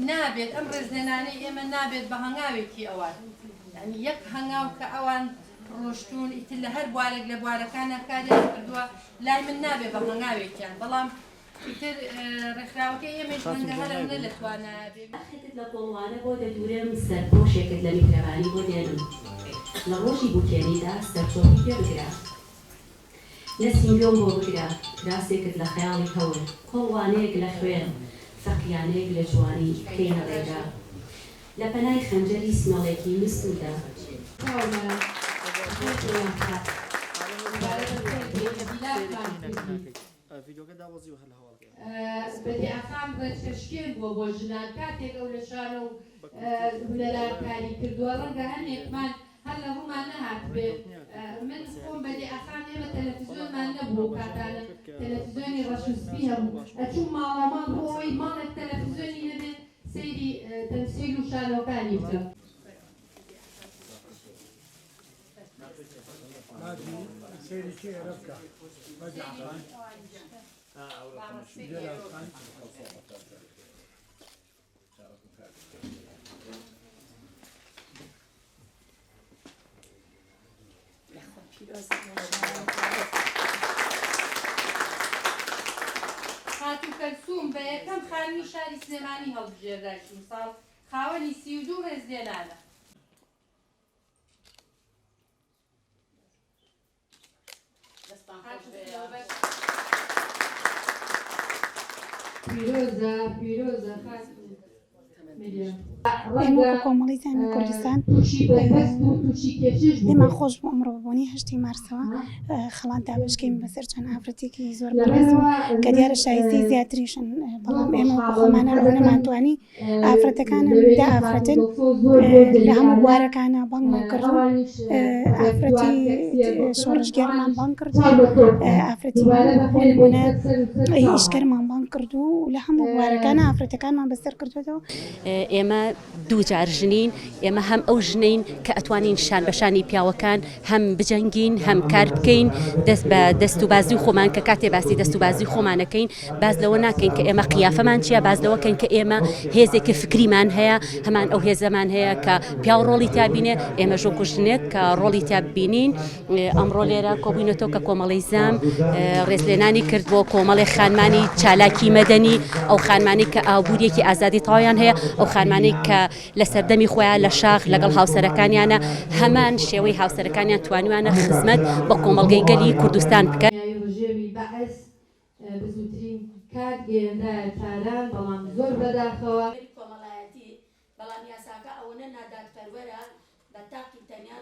نابێت ئەم ڕێزلێنانەی ئێمە نابێت بە هەنگاوێکی ئەوان یعنی یەک هەنگاو کە ئەوان ڕۆشتون ئیتر لە هەر بوارێک لە بوارەکانە کاریان کردووە لای من نابێت بە هەنگاوێکیان بەڵام ئیتر ڕێکخراوەکەی ئێمەش هەنگە هەرەنە لەتوانە ئەخێتت لە کۆڵوانە بۆ دەدورێم سەرپۆشێکت لە میکرەوانی بۆ دێنم لە ڕۆژی بوکێنیدا سەرچۆکی پێ بگرە نەسینگۆم بۆ بگرە کراسێکت لە خەیاڵی هەور کۆڵوانەیەک لە خوێن فەقیانەیەک لە جوانی بکەینە ڕێگا لە پەنای خەنجەری سمەڵێکی مستودا بەدیعەخان ڕێچکەشکێن بووە بۆ ژنان کاتێک ئەو لە شانە و هونەرانکاری کردووە ڕەنگە هەندێکمان هەر لە ڕوومان نەهات بێت من خۆم بەدیعەخان ئێمە تەلەڤیزیۆنمان نەبوو کاتانە تەلەڤیزیۆنی ڕەشوسپی هەبوو ئەچوو ماڵەماڵ بۆ ئەوەی ماڵێک تەلەڤیزیۆنی هەبێت سەیری تەمسیل و شانۆکانی بکەم سيري شيء ربكة رجع خاتو کەلسوم بە یەکەم خانووی شاری سلێمانی هەڵبژێردایکی ساڵ خاوەنی 32 ڕێزلێنانە پیرۆزە ئێمە کۆمەڵی زانی کوردستان ئێمە خۆش بۆ ئەمڕۆ بوونی 8 مارسەوە خەڵات دابشکەین بەسەر چەند ئافرەتێکی زۆر بەڕێز و کە دیارە شایستی زیاتریشن بەڵام ئێمە بە خۆمانە ڕوو نەمانتوانی ئافرەتەکانم دا ئافرەتن لە هەموو بوارەکانە بانگمان کرد ئافرەتی شۆڕژگەرمان بانگ کرد ئافرەتی بوونە ئیشکەرمان بانگ کرد و لە هەموو بوارەکانە ئافرەتەکانمان بەسەر کردوێتەوە ئێمە دوو جار ژنین ئێمە هەم ئەو ژنین کە ئەتوانین شان بەشانی پیاوەکان هەم بجەنگین هەم کار بکەین دەست بە دەستوبازی خۆمان کە کاتێ باسی دەستوبازی خۆمانەکەین باز لەوە ناکەین کە ئێمە قیافەمان چییە باز لەوەکەین کە ئێمە هێزێکی فکریمان هەیە هەمان ئەو هێزەمان هەیە کە پیاو ڕۆڵی تابینێ ئێمە ژۆک و ژنێک کە ڕۆڵی تابینین ئەمڕۆ لێرە کۆبوونەوە کە کۆمەڵی زام ڕێزلێنانی کرد بۆ کۆمەڵی خانمانی چالاکی مەدەنی ئەو خانمانی کە ئابوووریەکی ئازادی تاویان هەیە ئەو خانمانەی کە لە سەردەمی خۆیان لە شاخ لەگەڵ هاوسەرەکانیانە هەمان شێوەی هاوسەرەکانیان توانیوانە خزمەت بە کۆمەڵگەی گەلی کوردستان بکەن ڕژێوی بەعەس بزووترین کات گەیەندایە تاران بەڵام زۆر بەداخەوە کۆمەڵایەتی بەڵام یاساکە ئەوەنە نادادپەروەرە بە تاقی تەنیا